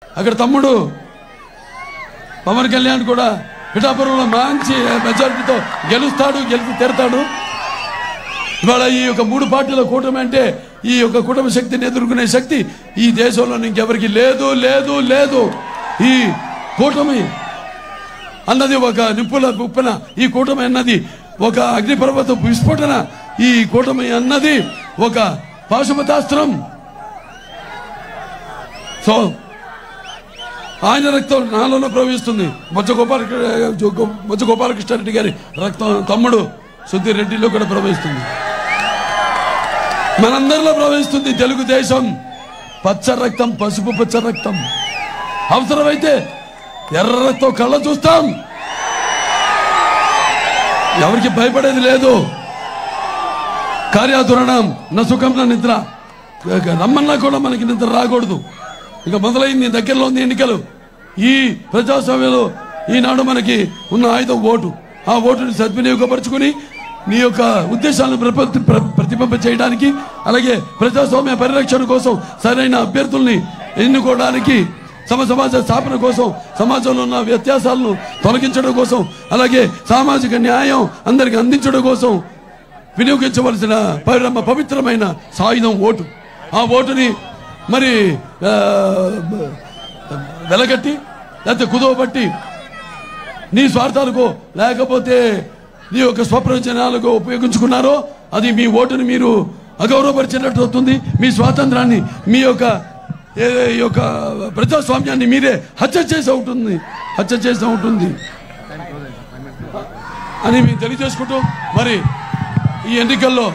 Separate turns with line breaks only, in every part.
అక్కడ తమ్ముడు పవన్ కళ్యాణ్ కూడా పిఠాపురంలో మంచి మెజారిటీతో గెలిచి తీరతాడు. ఇవాళ ఈ యొక్క 3 పార్టీల కూటమి అంటే ఈ యొక్క కుటుంబ శక్తిని ఎదుర్కొనే శక్తి ఈ దేశంలో ఇంకెవరికి లేదు లేదు లేదు. ఈ కూటమి అన్నది ఒక నిప్పుల ఉప్పెన, ఈ కూటమి అన్నది ఒక అగ్నిపర్వత విస్ఫోటన, ఈ కూటమి అన్నది ఒక పాశుపతాస్త్రం. సో ఆయన రక్తం నాలోనే ప్రవహిస్తుంది. బొజ్జ గోపాలకృష్ణారెడ్డి గారి రక్తం తమ్ముడు సుధీర్ రెడ్డిలో కూడా ప్రవహిస్తుంది, మనందరిలో ప్రవహిస్తుంది. తెలుగుదేశం పచ్చ రక్తం, పసుపు పచ్చ రక్తం. అవసరమైతే ఎర్ర రక్తం కళ్ళ చూస్తాం. ఎవరికి భయపడేది లేదు. కార్యాతురణం నా సుఖం నా నిద్ర, రమ్మన్నా కూడా మనకి నిద్ర రాకూడదు. ఇక మొదలైంది, దగ్గరలో ఉంది ఎన్నికలు. ఈ ప్రజాస్వామ్యంలో ఈనాడు మనకి ఉన్న ఆయుధం ఓటు. ఆ ఓటుని సద్వినియోగపరుచుకుని నీ యొక్క ఉద్దేశాలను ప్రతిబింబ చేయడానికి, అలాగే ప్రజాస్వామ్య పరిరక్షణ కోసం సరైన అభ్యర్థుల్ని ఎన్నుకోవడానికి, సమాజ స్థాపన కోసం, సమాజంలో ఉన్న వ్యత్యాసాలను తొలగించడం కోసం, అలాగే సామాజిక న్యాయం అందరికి అందించడం కోసం వినియోగించవలసిన పవిత్రమైన సాయుధం ఓటు. ఆ ఓటుని మరి వెలగట్టి లేకపోతే కుదవబట్టి నీ స్వార్థాలకు లేకపోతే నీ యొక్క స్వప్రయోజనాలకు ఉపయోగించుకున్నారో అది మీ ఓటుని మీరు అగౌరవపరిచినట్టు అవుతుంది. మీ స్వాతంత్రాన్ని, మీ యొక్క ప్రజాస్వామ్యాన్ని మీరే హత్య చేసి ఉంటుంది అని మేము తెలియజేసుకుంటూ, మరి ఈ ఎన్నికల్లో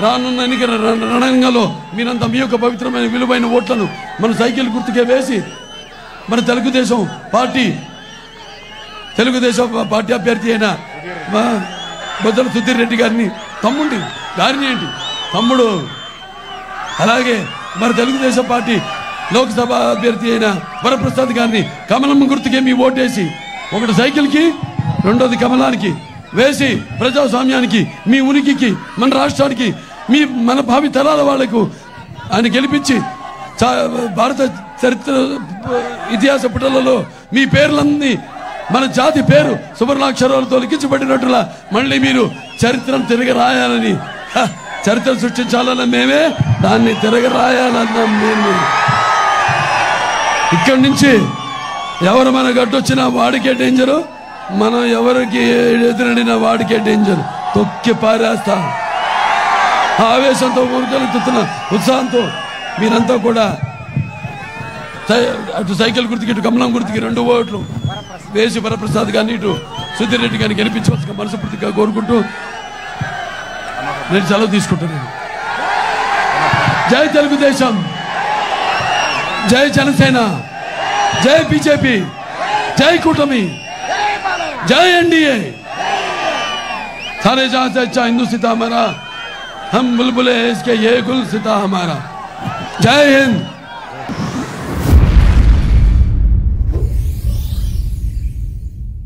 రానున్న ఎన్నికల రణంగంలో మీరంతా మీ యొక్క పవిత్రమైన విలువైన ఓట్లను మన సైకిల్ గుర్తుకే వేసి మన తెలుగుదేశం పార్టీ అభ్యర్థి అయిన బొజ్జల సుధీర్ రెడ్డి గారిని తమ్ముడు, అలాగే మరి తెలుగుదేశం పార్టీ లోక్సభ అభ్యర్థి అయిన వరప్రసాద్ గారిని కమలమ్మ గుర్తుకే మీ ఓటేసి, ఒకటి సైకిల్కి, రెండోది కమలానికి వేసి ప్రజాస్వామ్యానికి, మీ ఉనికికి, మన రాష్ట్రానికి, మన భావి తరాల వాళ్లకు ఆయన గెలిపించి భారత చరిత్ర ఇతిహాస పుటలలో మీ పేర్లన్నీ, మన జాతి పేరు సువర్ణాక్షరాలతో లిఖించబడినట్లుగా మళ్ళీ మీరు చరిత్రను తిరగ రాయాలని, చరిత్ర సృష్టించాలన్న మేమే దాన్ని తిరగ రాయాలన్నాం. మేము ఇక్కడి నుంచి ఎవరు మన గడ్డొచ్చినా వాడికే డేంజరు, మనం ఎవరికి ఎదురడిన వాడికే డేంజర్. తొక్కి పారేస్తా. ఆవేశంతో ఊరుకెళ్తున్న ఉత్సాహంతో మీరంతా కూడా అటు సైకిల్ గుర్తుకి, ఇటు కమలం గుర్తుకి 2 ఓట్లు వేసి వరప్రసాద్ గారిని, ఇటు సుధీర్ రెడ్డి గారిని గెలిపించవలసిన మనస్ఫూర్తిగా కోరుకుంటూ నేను సెలవు తీసుకుంటున్నాను. జై తెలుగుదేశం, జై జనసేన, జై బీజేపీ, జై కూటమి, जय एनडीए। सारे जहां से अच्छा हिंदू सिता हमारा, हम बुलबुले इसके ये गुल सिता हमारा। जय हिंद।